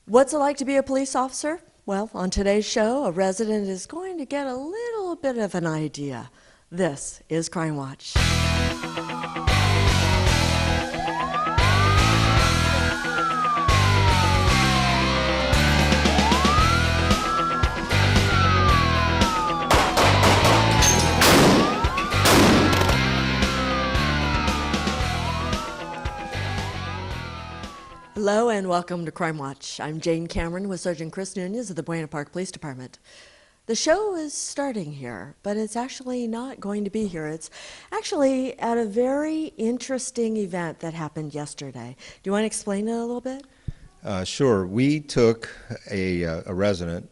What's it like to be a police officer? Well, on today's show, a resident is going to get a little bit of an idea. This is Crime Watch. Hello and welcome to Crime Watch. I'm Jane Cameron with Sergeant Chris Nunez of the Buena Park Police Department. The show is starting here, but it's actually not going to be here. It's actually at a very interesting event that happened yesterday. Do you want to explain it a little bit? Sure. We took a resident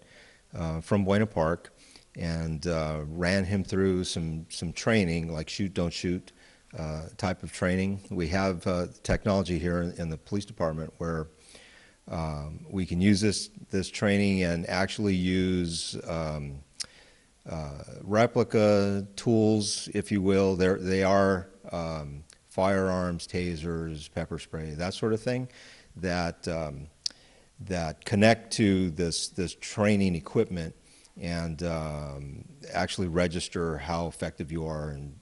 from Buena Park and ran him through some training, like shoot, don't shoot type of training. We have technology here in the police department where we can use this training and actually use replica tools, if you will. They are firearms, tasers, pepper spray, that sort of thing, that connect to this training equipment and actually register how effective you are in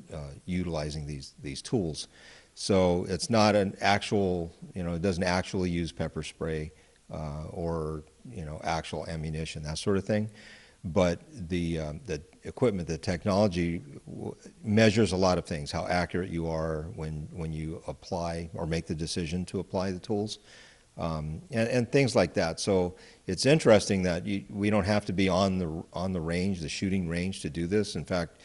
utilizing these tools. So it's not an actual, it doesn't actually use pepper spray or actual ammunition, that sort of thing. But the equipment, the technology measures a lot of things, how accurate you are when you apply or make the decision to apply the tools, and things like that. So it's interesting that we don't have to be on the range, the shooting range, to do this. In fact,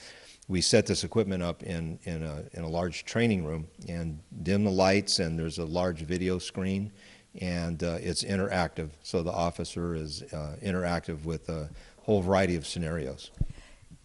we set this equipment up in a large training room and dim the lights, and there's a large video screen, and it's interactive. So the officer is interactive with a whole variety of scenarios.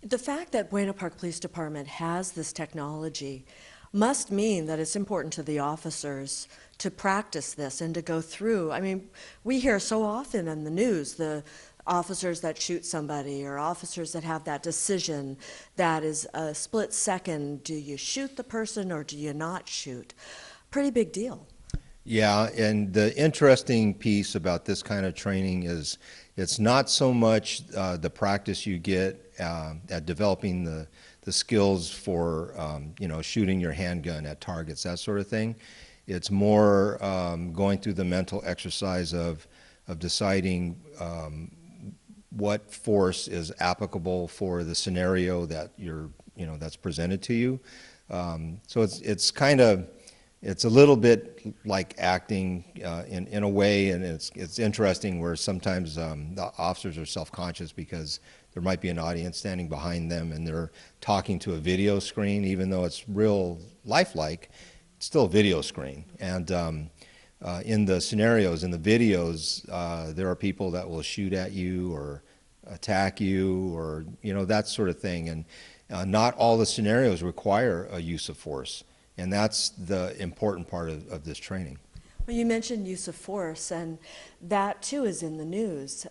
The fact that Buena Park Police Department has this technology must mean that it's important to the officers to practice this and to go through. I mean, we hear so often in the news the officers that shoot somebody or officers that have that decision that is a split second. Do you shoot the person or do you not shoot? Pretty big deal. Yeah, and the interesting piece about this kind of training is it's not so much the practice you get at developing the skills for shooting your handgun at targets, that sort of thing. It's more going through the mental exercise of deciding what force is applicable for the scenario that that's presented to you. So it's a little bit like acting in a way, and it's interesting where sometimes the officers are self-conscious because there might be an audience standing behind them and they're talking to a video screen, even though it's real lifelike. It's still a video screen. And in the scenarios, in the videos, there are people that will shoot at you or attack you or that sort of thing. And not all the scenarios require a use of force. And that's the important part of this training. Well, you mentioned use of force, and that too is in the news.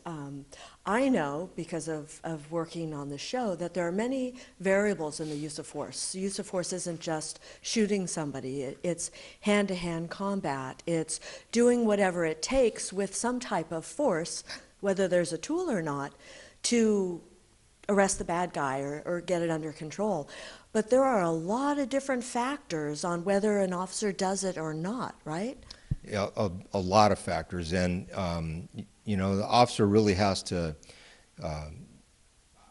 I know, because of working on the show, that there are many variables in the use of force. The use of force isn't just shooting somebody. It's hand-to-hand combat. It's doing whatever it takes with some type of force, whether there's a tool or not, to arrest the bad guy or get it under control. But there are a lot of different factors on whether an officer does it or not, right? Yeah, a lot of factors, and the officer really has to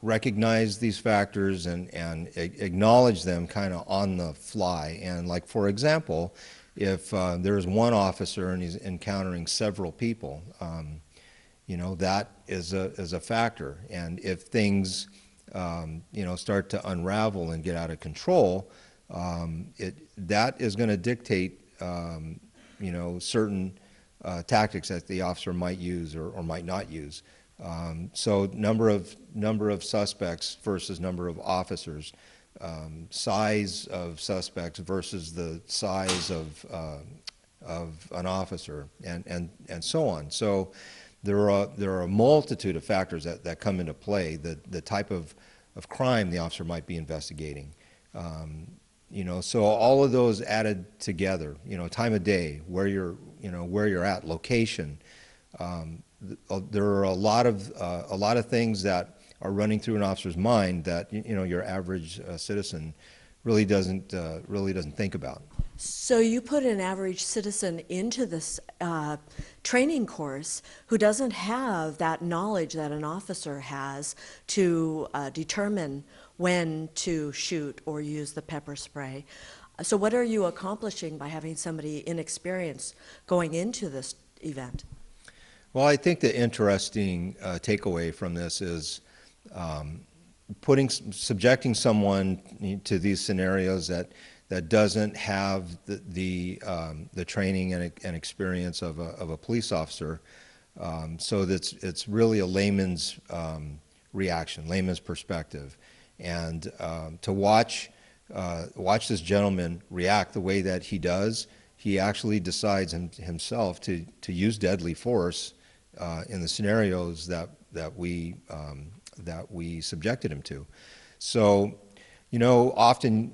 recognize these factors and acknowledge them kind of on the fly. And like, for example, if there's one officer and he's encountering several people, that is a factor. And if things start to unravel and get out of control, that is going to dictate certain tactics that the officer might use or might not use. So number of suspects versus number of officers, size of suspects versus the size of an officer, and so on. So there are a multitude of factors that come into play. The type of crime the officer might be investigating. So all of those added together, time of day, where you're at, location, there are a lot of things that are running through an officer's mind that your average citizen really doesn't think about. So you put an average citizen into this training course who doesn't have that knowledge that an officer has to determine when to shoot or use the pepper spray. So what are you accomplishing by having somebody inexperienced going into this event? Well, I think the interesting takeaway from this is subjecting someone to these scenarios that doesn't have the training and experience of a police officer. So it's really a layman's reaction, layman's perspective, and to watch this gentleman react the way that he does. He actually decides himself to use deadly force in the scenarios that we subjected him to. So, often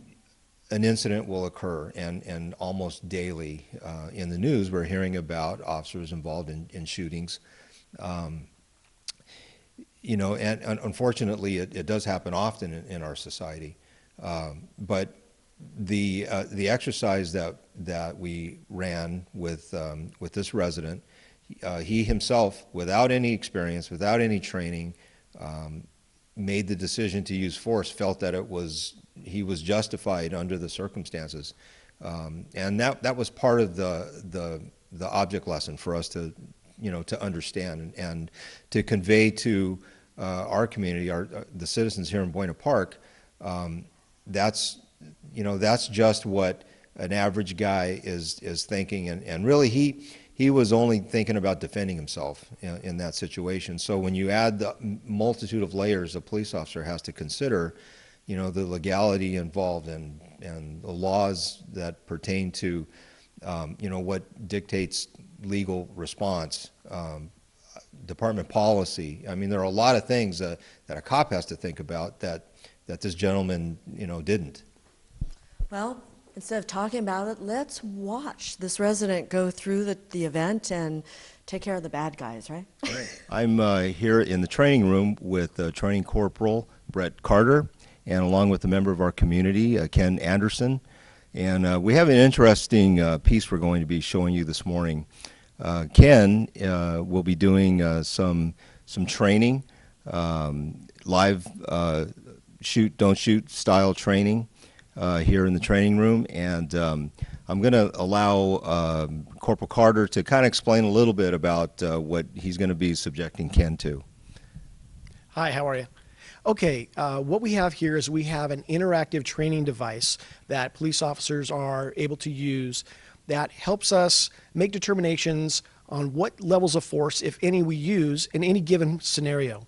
an incident will occur, and almost daily in the news we're hearing about officers involved in shootings. And unfortunately it does happen often in our society. But the exercise that we ran with this resident, he himself, without any experience, without any training, made the decision to use force, felt that he was justified under the circumstances, and that was part of the object lesson for us to understand and to convey to our community, the citizens here in Buena Park. That's just what an average guy is thinking, and really he was only thinking about defending himself in that situation. So when you add the multitude of layers a police officer has to consider, the legality involved and the laws that pertain to, what dictates legal response, department policy. I mean, there are a lot of things that a cop has to think about that this gentleman, didn't. Well, instead of talking about it, let's watch this resident go through the event and take care of the bad guys, right? Right. I'm here in the training room with Training Corporal Brett Carter, and along with a member of our community, Ken Anderson. And we have an interesting piece we're going to be showing you this morning. Ken will be doing some training, live shoot, don't shoot style training here in the training room. And I'm going to allow Corporal Carter to kind of explain a little bit about what he's going to be subjecting Ken to. Hi, how are you? Okay, what we have here is we have an interactive training device that police officers are able to use that helps us make determinations on what levels of force, if any, we use in any given scenario.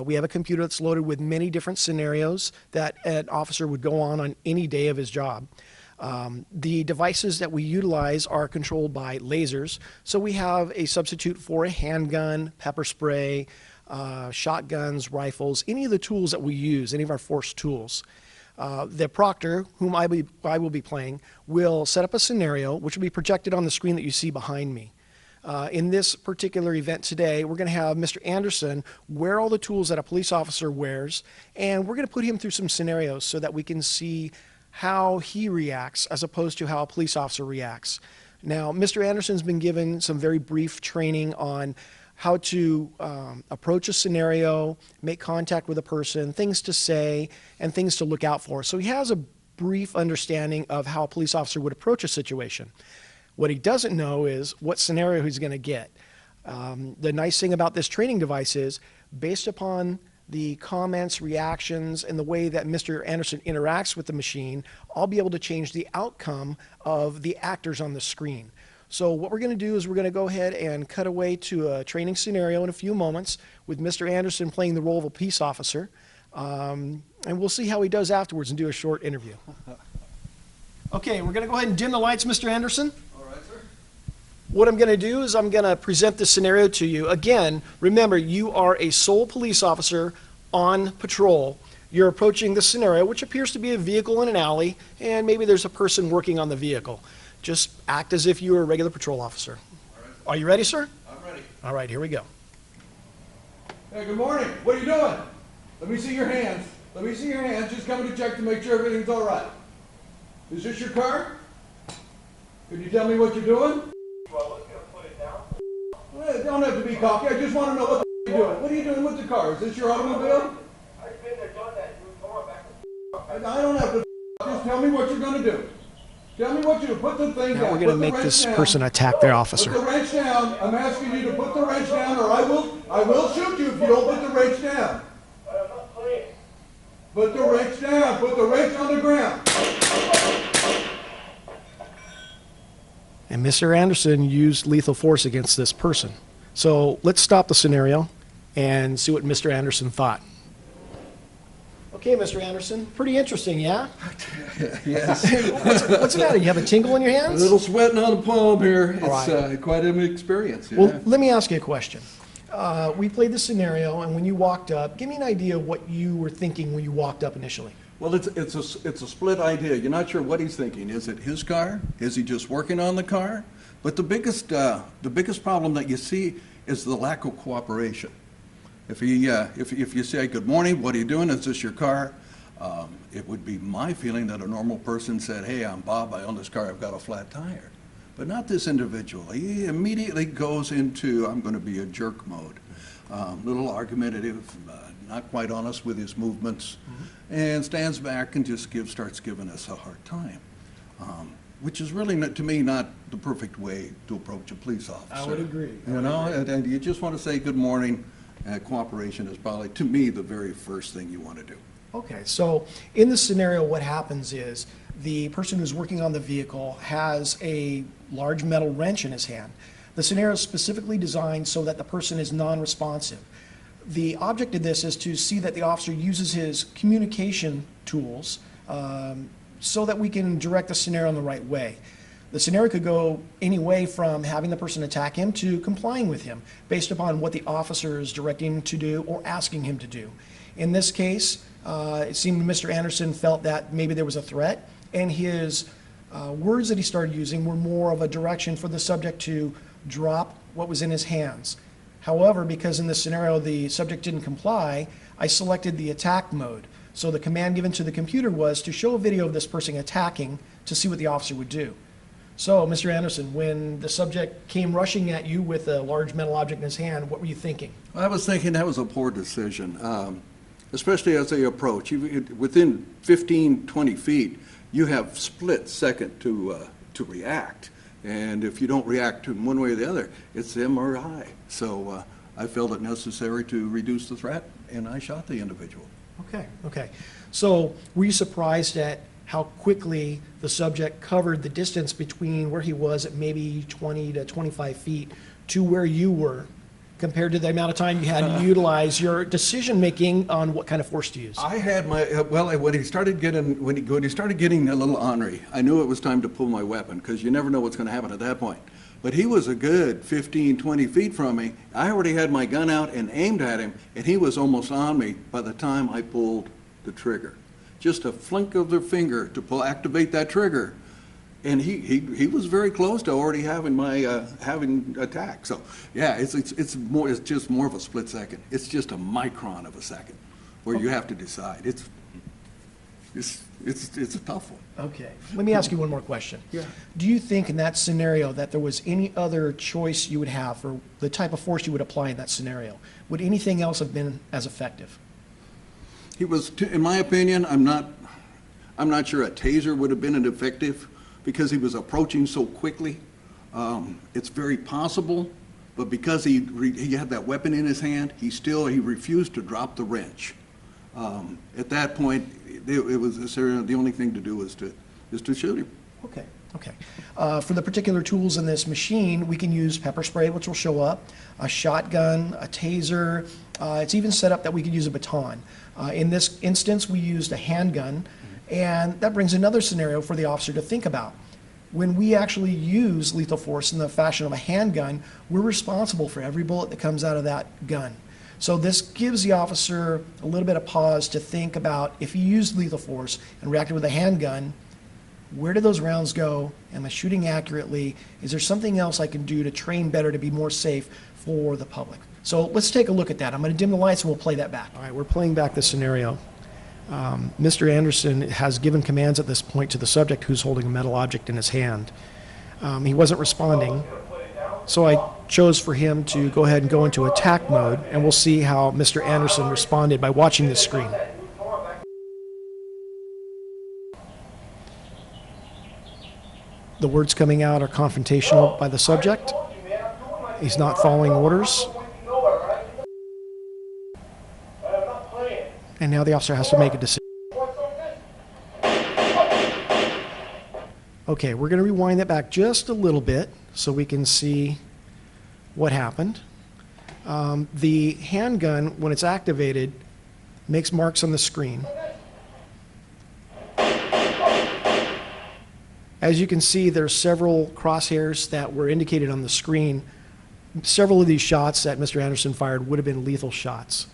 We have a computer that's loaded with many different scenarios that an officer would go on any day of his job. The devices that we utilize are controlled by lasers, so we have a substitute for a handgun, pepper spray, shotguns, rifles, any of the tools that we use, any of our force tools. The proctor, whom I will be playing, will set up a scenario which will be projected on the screen that you see behind me. In this particular event today, we're going to have Mr. Anderson wear all the tools that a police officer wears, and we're going to put him through some scenarios so that we can see how he reacts as opposed to how a police officer reacts. Now, Mr. Anderson's been given some very brief training on how to approach a scenario, make contact with a person, things to say, and things to look out for. So he has a brief understanding of how a police officer would approach a situation. What he doesn't know is what scenario he's going to get. The nice thing about this training device is, based upon the comments, reactions, and the way that Mr. Anderson interacts with the machine, I'll be able to change the outcome of the actors on the screen. So what we're going to do is we're going to go ahead and cut away to a training scenario in a few moments with Mr. Anderson playing the role of a peace officer. And we'll see how he does afterwards and do a short interview. Okay, we're going to go ahead and dim the lights, Mr. Anderson. All right, sir. What I'm going to do is I'm going to present the scenario to you. Again, remember, you are a sole police officer on patrol. You're approaching the scenario, which appears to be a vehicle in an alley, and maybe there's a person working on the vehicle. Just act as if you were a regular patrol officer. All right. Are you ready, sir? I'm ready. All right, here we go. Hey, good morning. What are you doing? Let me see your hands. Let me see your hands. Just coming to check to make sure everything's all right. Is this your car? Can you tell me what you're doing? Well, let's put it down. Well, don't have to be cocky. I just want to know what you're doing. What are you doing with the car? Is this your automobile? I've been there, done that. You tore it back. I don't have to. Just tell me what you're going to do. Tell me what you do. Put the thing down. Now we're going to Put the make wrench this down. person attack their Put officer. the wrench down. I'm asking you to put the wrench down, or I will shoot you if you don't put the wrench down. I'm not playing. Put the wrench down. Put the wrench on the ground. And Mr. Anderson used lethal force against this person. So let's stop the scenario and see what Mr. Anderson thought. Okay, Mr. Anderson, pretty interesting, yeah? Yes. What's the matter? You have a tingle in your A hands? little sweating on the palm here. It's right. quite an experience. Yeah. Well, let me ask you a question. We played the scenario, and when you walked up, give me an idea of what you were thinking when you walked up initially. Well, it's a split idea. You're not sure what he's thinking. Is it his car? Is he just working on the car? But the biggest problem that you see is the lack of cooperation. If you say good morning, what are you doing? Is this your car? It would be my feeling that a normal person said, hey, I'm Bob. I own this car. I've got a flat tire. But not this individual. He immediately goes into I'm going to be a jerk mode, little argumentative, not quite honest with his movements, and stands back and just starts giving us a hard time, which is really, to me, not the perfect way to approach a police officer. I would agree. And you just want to say good morning. Cooperation is probably, to me, the very first thing you want to do. Okay, so in this scenario, what happens is the person who's working on the vehicle has a large metal wrench in his hand. The scenario is specifically designed so that the person is non-responsive. The object of this is to see that the officer uses his communication tools so that we can direct the scenario in the right way. The scenario could go any way from having the person attack him to complying with him based upon what the officer is directing him to do or asking him to do. In this case, it seemed Mr. Anderson felt that maybe there was a threat, and his words that he started using were more of a direction for the subject to drop what was in his hands. However, because in this scenario the subject didn't comply, I selected the attack mode. So the command given to the computer was to show a video of this person attacking to see what the officer would do. So, Mr. Anderson, when the subject came rushing at you with a large metal object in his hand, what were you thinking? I was thinking that was a poor decision, especially as they approach. Within 15, 20 feet, you have split second to react. And if you don't react in one way or the other, it's them or I. So I felt it necessary to reduce the threat, and I shot the individual. Okay. So, were you surprised at how quickly the subject covered the distance between where he was at maybe 20 to 25 feet to where you were, compared to the amount of time you had to utilize your decision-making on what kind of force to use? I had my, when he started getting a little ornery, I knew it was time to pull my weapon, because you never know what's going to happen at that point. But he was a good 15, 20 feet from me. I already had my gun out and aimed at him, and he was almost on me by the time I pulled the trigger. Just a flink of their finger to activate that trigger, and he was very close to already having my having attack. So yeah, it's just more of a split second. It's just a micron of a second where you have to decide. It's a tough one. Okay. Let me ask you one more question. Yeah. Do you think in that scenario that there was any other choice you would have for the type of force you would apply in that scenario? Would anything else have been as effective? He was, in my opinion, I'm not sure a taser would have been effective because he was approaching so quickly. It's very possible, but because he had that weapon in his hand, he refused to drop the wrench. At that point, it was the only thing to do was to shoot him. Okay. For the particular tools in this machine, we can use pepper spray, which will show up, a shotgun, a taser. It's even set up that we could use a baton. In this instance, we used a handgun, and that brings another scenario for the officer to think about. When we actually use lethal force in the fashion of a handgun, we're responsible for every bullet that comes out of that gun. So this gives the officer a little bit of pause to think about if he used lethal force and reacted with a handgun, Where do those rounds go? Am I shooting accurately? Is there something else I can do to train better to be more safe for the public? So let's take a look at that. I'm going to dim the lights and we'll play that back. All right, we're playing back the scenario. Mr. Anderson has given commands at this point to the subject who's holding a metal object in his hand. He wasn't responding, so I chose for him to go ahead and go into attack mode, and we'll see how Mr. Anderson responded by watching the screen. The words coming out are confrontational by the subject. He's not following orders. And now the officer has to make a decision. Okay, we're going to rewind that back just a little bit so we can see what happened. The handgun, when it's activated, makes marks on the screen. As you can see, there's several crosshairs that were indicated on the screen. Several of these shots that Mr. Anderson fired would have been lethal shots.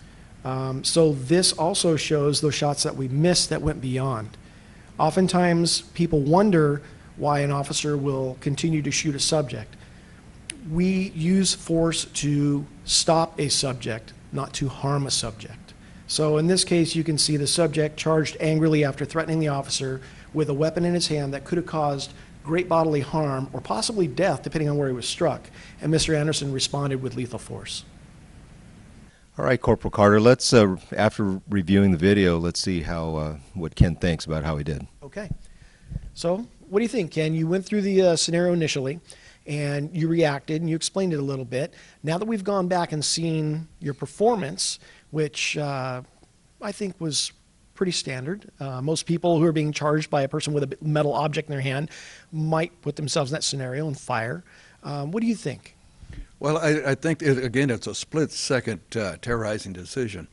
So this also shows those shots that we missed that went beyond. Oftentimes, people wonder why an officer will continue to shoot a subject. We use force to stop a subject, not to harm a subject. So in this case, you can see the subject charged angrily after threatening the officer with a weapon in his hand that could have caused great bodily harm or possibly death, depending on where he was struck. And Mr. Anderson responded with lethal force. All right, Corporal Carter, let's, after reviewing the video, let's see how, what Ken thinks about how he did. Okay. So what do you think, Ken? You went through the scenario initially, and you reacted, and you explained it a little bit. Now that we've gone back and seen your performance, which I think was pretty standard. Most people who are being charged by a person with a metal object in their hand might put themselves in that scenario and fire. What do you think? Well, I think, again, it's a split-second terrorizing decision.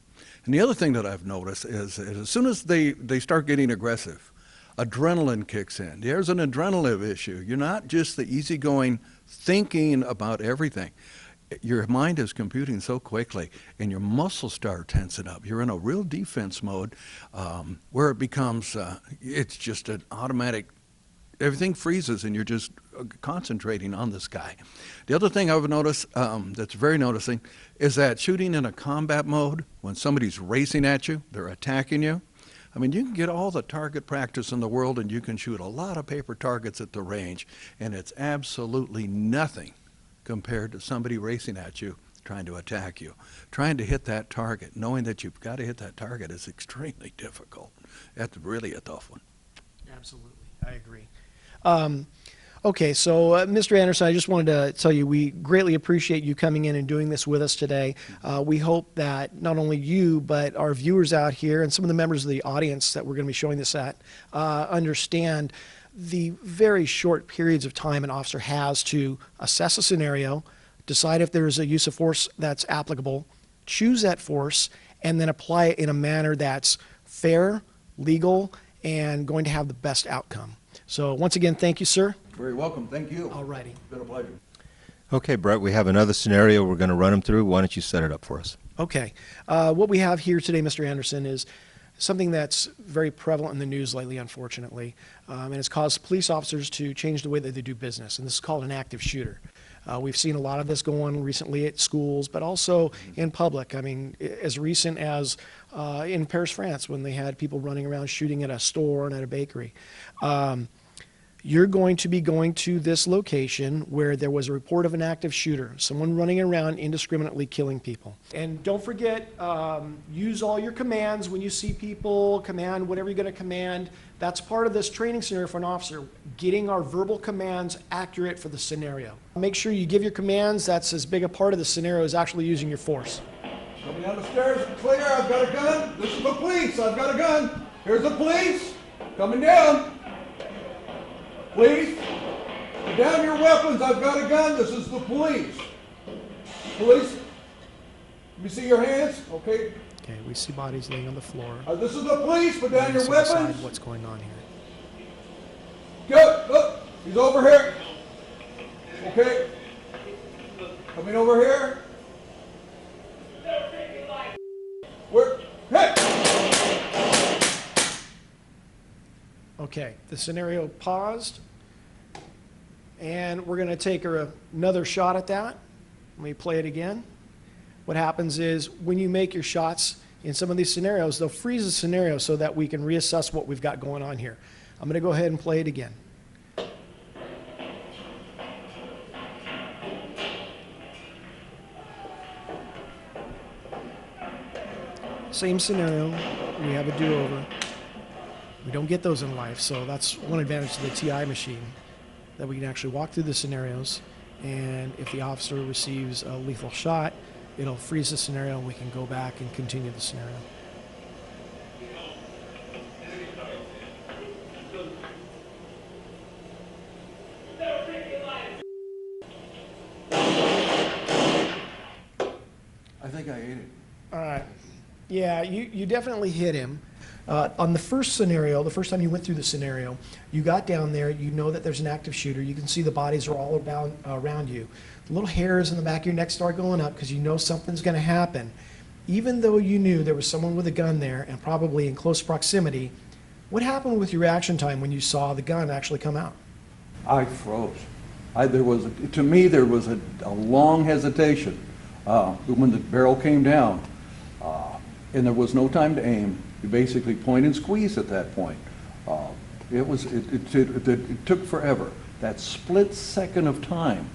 And the other thing that I've noticed is as soon as they start getting aggressive, adrenaline kicks in. There's an adrenaline issue. You're not just the easygoing thinking about everything. Your mind is computing so quickly, and your muscles start tensing up. You're in a real defense mode where it becomes, it's just an automatic, everything freezes and you're just concentrating on this guy. The other thing I've noticed that's very noticing is that shooting in a combat mode, when somebody's racing at you, they're attacking you. I mean, you can get all the target practice in the world and you can shoot a lot of paper targets at the range, and it's absolutely nothing compared to somebody racing at you, trying to attack you. Trying to hit that target, knowing that you've got to hit that target, is extremely difficult. That's really a tough one. Absolutely, I agree. Okay, so Mr. Anderson, I just wanted to tell you we greatly appreciate you coming in and doing this with us today. We hope that not only you, but our viewers out here and some of the members of the audience that we're going to be showing this at understand the very short periods of time an officer has to assess a scenario, decide if there is a use of force that's applicable, choose that force, and then apply it in a manner that's fair, legal, and going to have the best outcome. So once again, thank you, sir. Very welcome. Thank you. All righty. It's been a pleasure. Okay, Brett, we have another scenario we're going to run them through. Why don't you set it up for us? Okay. What we have here today, Mr. Anderson, is something that's very prevalent in the news lately, unfortunately, and it's caused police officers to change the way that they do business, and this is called an active shooter. We've seen a lot of this go on recently at schools, but also in public. I mean, as recent as in Paris, France, when they had people running around shooting at a store and at a bakery. You're going to be going to this location where there was a report of an active shooter, someone running around indiscriminately killing people. And don't forget, use all your commands when you see people, command whatever you're going to command. That's part of this training scenario for an officer, getting our verbal commands accurate for the scenario. Make sure you give your commands. That's as big a part of the scenario as actually using your force. Coming down the stairs, clear, I've got a gun. This is the police, I've got a gun. Here's the police, coming down. Please, put down your weapons, I've got a gun, this is the police. Police, let me see your hands, okay? Okay, we see bodies laying on the floor. This is the police, put down your Decide weapons. what's going on here. Good, look, he's over here. Okay, coming over here. Where, hey! Okay, the scenario paused, and we're going to take another shot at that. Let me play it again. What happens is when you make your shots in some of these scenarios, they'll freeze the scenario so that we can reassess what we've got going on here. I'm going to go ahead and play it again. Same scenario, we have a do-over. We don't get those in life, so that's one advantage of the TI machine, that we can actually walk through the scenarios, and if the officer receives a lethal shot, it'll freeze the scenario and we can go back and continue the scenario. I think I ate it. All right. Yeah, you definitely hit him. On the first scenario, the first time you went through the scenario, you got down there, you know that there's an active shooter, you can see the bodies are all around you. The little hairs in the back of your neck start going up because you know something's going to happen. Even though you knew there was someone with a gun there and probably in close proximity, what happened with your reaction time when you saw the gun actually come out? I froze. To me, there was a long hesitation when the barrel came down, and there was no time to aim. You basically point and squeeze at that point. It took forever. That split second of time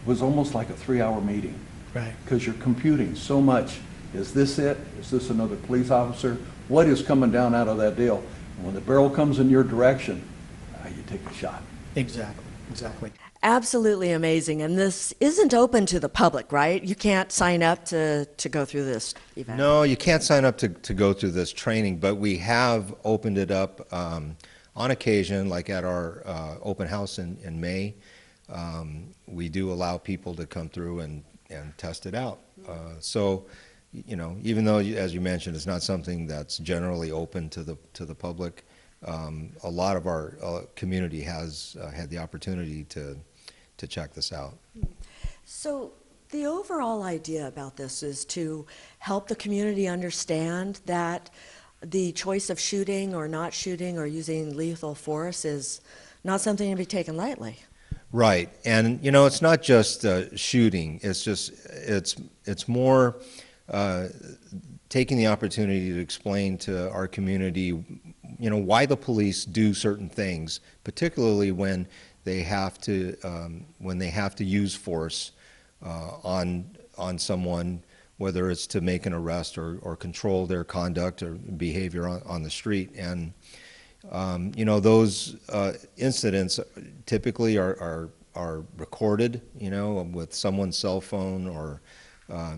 was almost like a 3-hour meeting. Right. Because you're computing so much. Is this it? Is this another police officer? What is coming down out of that deal? And when the barrel comes in your direction, you take a shot. Exactly, exactly. Absolutely amazing. And this isn't open to the public, right? You can't sign up to go through this event. No, you can't sign up to go through this training, but we have opened it up on occasion, like at our open house in May. We do allow people to come through and test it out. So, you know, even though, as you mentioned, it's not something that's generally open to the public, a lot of our community has had the opportunity to check this out. So the overall idea about this is to help the community understand that the choice of shooting or not shooting or using lethal force is not something to be taken lightly. Right, and you know, it's not just shooting. It's just it's more taking the opportunity to explain to our community, you know, why the police do certain things, particularly when they have to use force on someone, whether it's to make an arrest or control their conduct or behavior on the street. And you know, those incidents typically are recorded, you know, with someone's cell phone or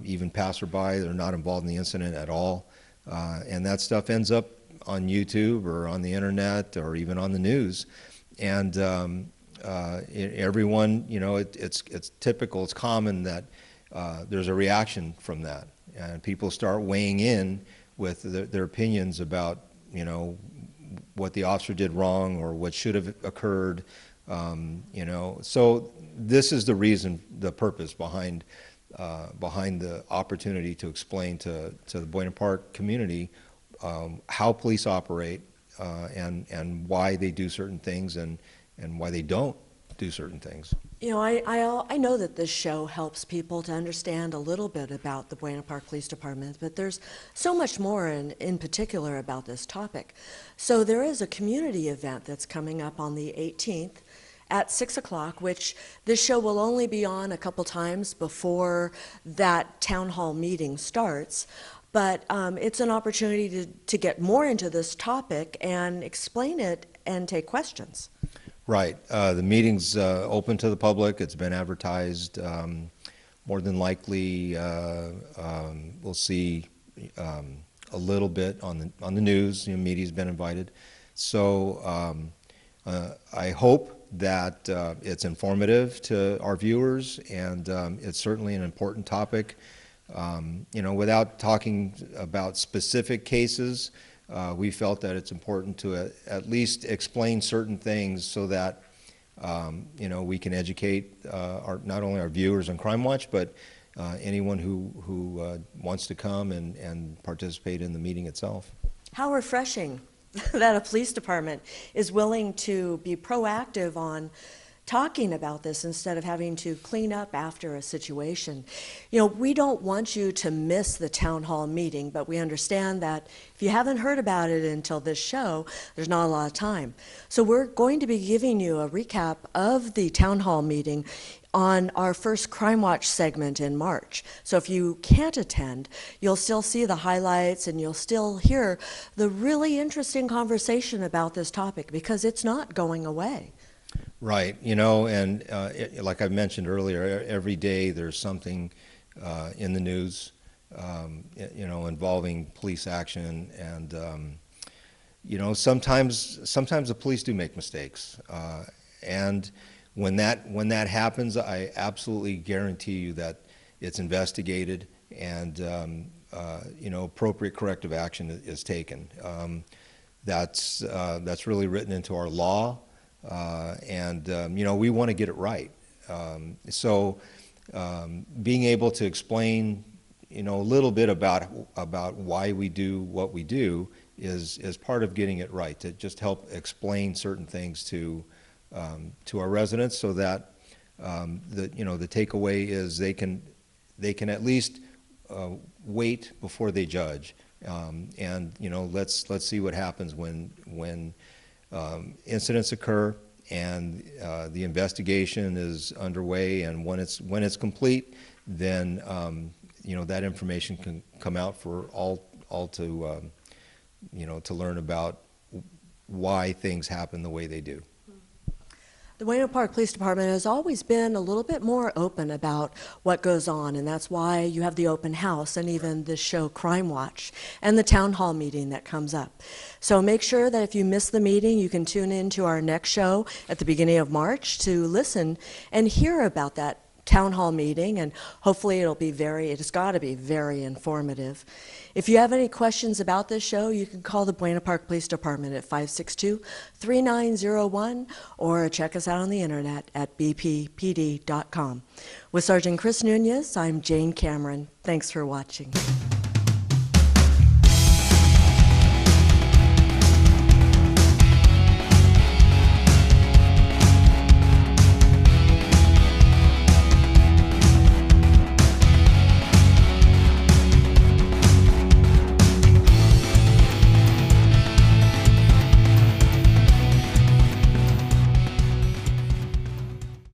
even passerby. They're not involved in the incident at all, and that stuff ends up on YouTube or on the internet or even on the news. And everyone, you know, it's typical, it's common that there's a reaction from that, and people start weighing in with their opinions about, you know, what the officer did wrong or what should have occurred, you know. So this is the reason, the purpose behind the opportunity to explain to the Buena Park community how police operate and why they do certain things and why they don't do certain things. You know, I know that this show helps people to understand a little bit about the Buena Park Police Department, but there's so much more in particular about this topic. So there is a community event that's coming up on the 18th at 6 o'clock, which this show will only be on a couple times before that town hall meeting starts. But it's an opportunity to get more into this topic and explain it and take questions. Right. The meeting's open to the public. It's been advertised. More than likely, we'll see a little bit on the news. You know, media's been invited. So I hope that it's informative to our viewers, and it's certainly an important topic. You know, without talking about specific cases, we felt that it's important to at least explain certain things so that you know, we can educate not only our viewers on CrimeWatch, but anyone who wants to come and participate in the meeting itself. How refreshing that a police department is willing to be proactive on talking about this instead of having to clean up after a situation. You know, we don't want you to miss the town hall meeting, but we understand that if you haven't heard about it until this show, there's not a lot of time. So we're going to be giving you a recap of the town hall meeting on our first CrimeWatch segment in March. So if you can't attend, you'll still see the highlights and you'll still hear the really interesting conversation about this topic because it's not going away. Right, you know, and like I mentioned earlier, every day there's something in the news, you know, involving police action, and you know, sometimes the police do make mistakes, and when that happens, I absolutely guarantee you that it's investigated and you know, appropriate corrective action is taken. That's really written into our law. And you know, we want to get it right. So being able to explain, you know, a little bit about why we do what we do is part of getting it right, to just help explain certain things to our residents, so that you know, the takeaway is they can at least wait before they judge. And you know, let's see what happens when incidents occur and the investigation is underway, and when it's complete, then you know, that information can come out for all to you know, to learn about why things happen the way they do. The Buena Park Police Department has always been a little bit more open about what goes on, and that's why you have the open house and even this show Crime Watch and the town hall meeting that comes up. So make sure that if you miss the meeting, you can tune in to our next show at the beginning of March to listen and hear about that town hall meeting, and hopefully it's got to be very informative. If you have any questions about this show, you can call the Buena Park Police Department at 562-3901 or check us out on the internet at bppd.com. With Sergeant Chris Nunez, I'm Jane Cameron. Thanks for watching.